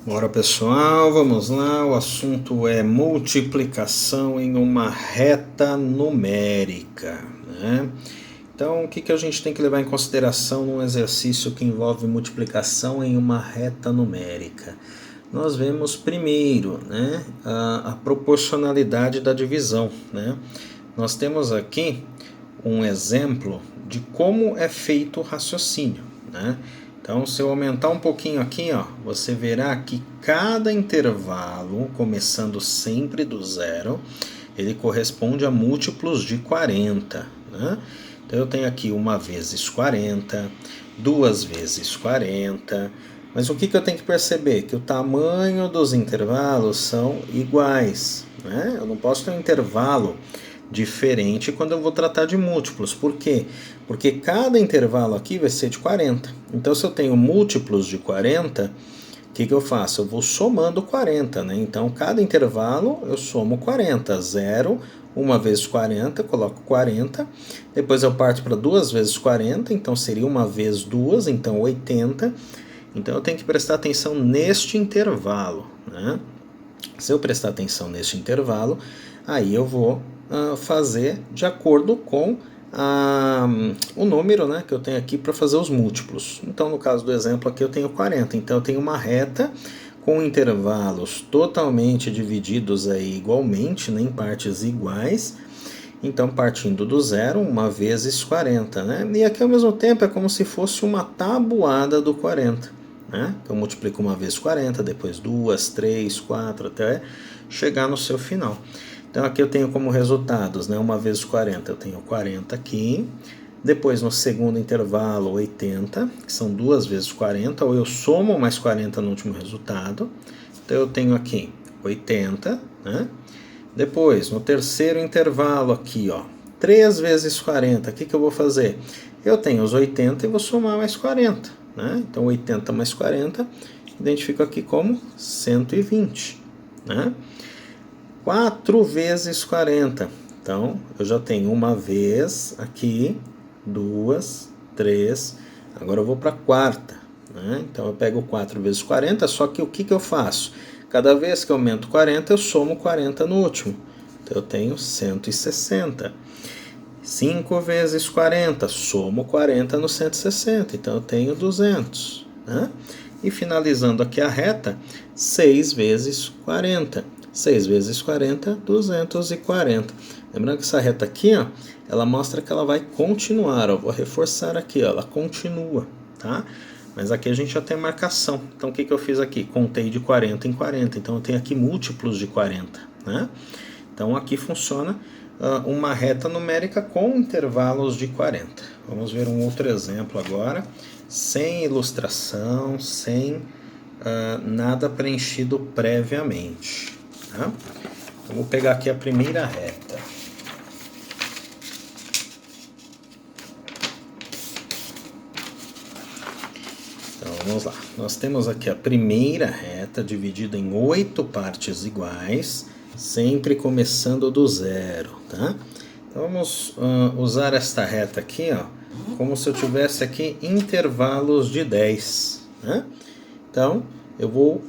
Bora pessoal, vamos lá, o assunto é multiplicação em uma reta numérica, né? Então o que a gente tem que levar em consideração num exercício que envolve multiplicação em uma reta numérica? Nós vemos primeiro, né, a proporcionalidade da divisão, né? Nós temos aqui um exemplo de como é feito o raciocínio, né? Então, se eu aumentar um pouquinho aqui, ó, você verá que cada intervalo, começando sempre do zero, ele corresponde a múltiplos de 40. Né? Então, eu tenho aqui 1 vezes 40, 2 vezes 40. Mas o que eu tenho que perceber? Que o tamanho dos intervalos são iguais. Né? Eu não posso ter um intervalo diferente quando eu vou tratar de múltiplos. Por quê? Porque cada intervalo aqui vai ser de 40. Então, se eu tenho múltiplos de 40, o que eu faço? Eu vou somando 40, né? Então, cada intervalo eu somo 40. 0, 1 vezes 40, coloco 40. Depois eu parto para 2 vezes 40, então seria 1 vezes 2, então 80. Então, eu tenho que prestar atenção neste intervalo, né? Se eu prestar atenção neste intervalo, aí eu vou fazer de acordo com o número, né, que eu tenho aqui para fazer os múltiplos. Então, no caso do exemplo aqui, eu tenho 40. Então, eu tenho uma reta com intervalos totalmente divididos aí igualmente, né, em partes iguais. Então, partindo do zero, 1 vezes 40. Né? E aqui, ao mesmo tempo, é como se fosse uma tabuada do 40. Né? Eu multiplico 1 vezes 40, depois 2, 3, 4, até chegar no seu final. Então aqui eu tenho como resultados, né, 1 vezes 40, eu tenho 40 aqui. Depois no segundo intervalo 80, que são 2 vezes 40, ou eu somo mais 40 no último resultado. Então eu tenho aqui 80, né? Depois no terceiro intervalo aqui, ó, 3 vezes 40, o que eu vou fazer? Eu tenho os 80 e vou somar mais 40. Né? Então 80 mais 40, identifico aqui como 120. Né? 4 vezes 40. Então, eu já tenho 1 vez aqui, 2, 3. Agora eu vou para a quarta. Né? Então, eu pego 4 vezes 40, só que o que eu faço? Cada vez que eu aumento 40, eu somo 40 no último. Então, eu tenho 160. 5 vezes 40, somo 40 no 160, então eu tenho 200. Né? E finalizando aqui a reta, 6 vezes 40. 6 vezes 40, 240. Lembrando que essa reta aqui, ó, ela mostra que ela vai continuar. Ó, vou reforçar aqui, ó, ela continua. Tá? Mas aqui a gente já tem marcação. Então o que eu fiz aqui? Contei de 40 em 40. Então eu tenho aqui múltiplos de 40. Né? Então aqui funciona uma reta numérica com intervalos de 40. Vamos ver um outro exemplo agora, sem ilustração, sem nada preenchido previamente. Tá? Eu vou pegar aqui a primeira reta. Então vamos lá. Nós temos aqui a primeira reta dividida em 8 partes iguais, sempre começando do zero, tá? Então vamos usar esta reta aqui, ó, como se eu tivesse aqui intervalos de 10, né? Então eu vou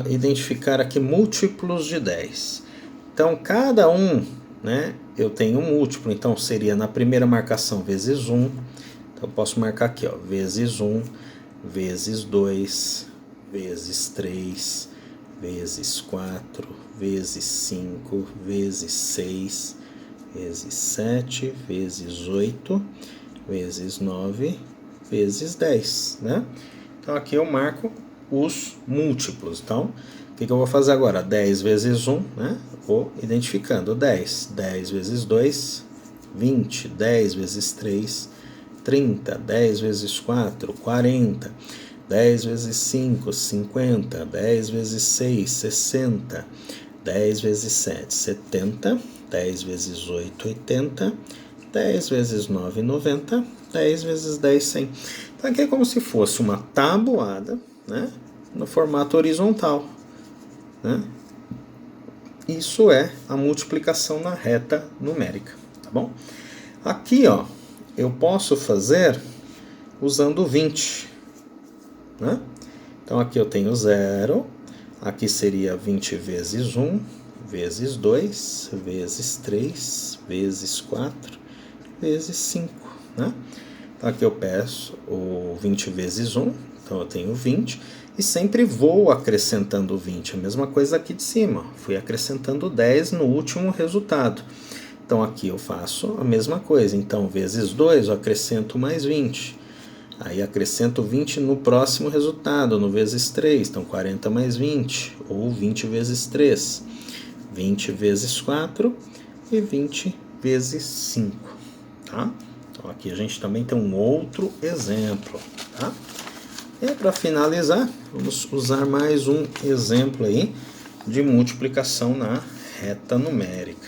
identificar aqui múltiplos de 10. Então cada um, né, eu tenho um múltiplo, então seria na primeira marcação vezes 1. Então eu posso marcar aqui, ó, vezes 1, vezes 2, vezes 3, vezes 4, vezes 5, vezes 6, vezes 7, vezes 8, vezes 9, vezes 10, né? Então aqui eu marco os múltiplos. Então, o que eu vou fazer agora? 10 vezes 1, né? Vou identificando 10. 10 vezes 2, 20. 10 vezes 3, 30. 10 vezes 4, 40. 10 vezes 5, 50. 10 vezes 6, 60. 10 vezes 7, 70. 10 vezes 8, 80. 10 vezes 9, 90. 10 vezes 10, 100. Então aqui é como se fosse uma tabuada, né, no formato horizontal. Né? Isso é a multiplicação na reta numérica. Tá bom? Aqui, ó, eu posso fazer usando 20. Né? Então aqui eu tenho 0, Aqui seria 20 vezes 1, vezes 2, vezes 3, vezes 4, vezes 5, né? Então aqui eu peço o 20 vezes 1, então eu tenho 20, e sempre vou acrescentando 20, a mesma coisa aqui de cima, fui acrescentando 10 no último resultado. Então aqui eu faço a mesma coisa, então vezes 2 eu acrescento mais 20. Aí acrescento 20 no próximo resultado, no vezes 3, então 40 mais 20, ou 20 vezes 3, 20 vezes 4 e 20 vezes 5, tá? Então aqui a gente também tem um outro exemplo, tá? E para finalizar, vamos usar mais um exemplo aí de multiplicação na reta numérica.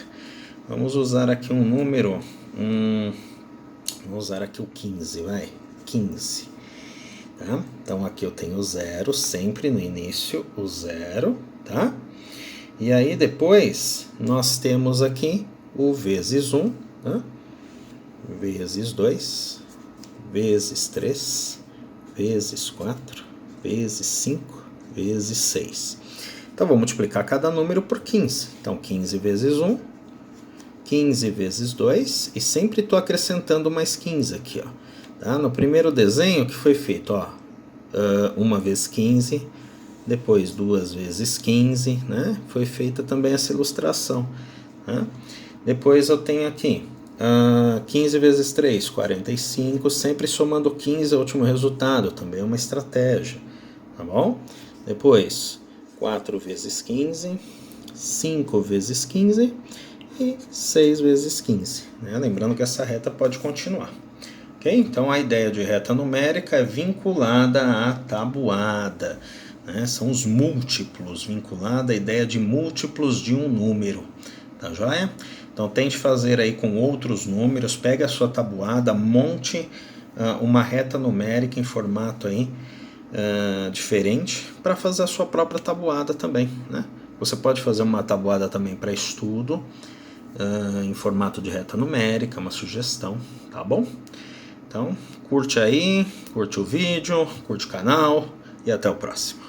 Vamos usar aqui um número, vamos usar aqui o 15, vai. 15. Tá? Então aqui eu tenho 0, sempre no início o 0, tá? E aí depois nós temos aqui o vezes 1, tá? Vezes 2, vezes 3, vezes 4, vezes 5, vezes 6. Então vou multiplicar cada número por 15. Então 15 vezes 1, 15 vezes 2, e sempre estou acrescentando mais 15 aqui, ó. Tá? No primeiro desenho que foi feito, ó, 1 vezes 15, depois 2 vezes 15, né? Foi feita também essa ilustração, né? Depois eu tenho aqui 15 vezes 3, 45, sempre somando 15 ao último resultado, também é uma estratégia, tá bom? Depois 4 vezes 15, 5 vezes 15 e 6 vezes 15, né? Lembrando que essa reta pode continuar. Okay? Então a ideia de reta numérica é vinculada à tabuada, né? São os múltiplos, vinculada à ideia de múltiplos de um número, tá joia? Então tente fazer aí com outros números, pegue a sua tabuada, monte uma reta numérica em formato aí, diferente para fazer a sua própria tabuada também, né? Você pode fazer uma tabuada também para estudo, em formato de reta numérica, uma sugestão, tá bom? Então, curte aí, curte o vídeo, curte o canal e até o próximo.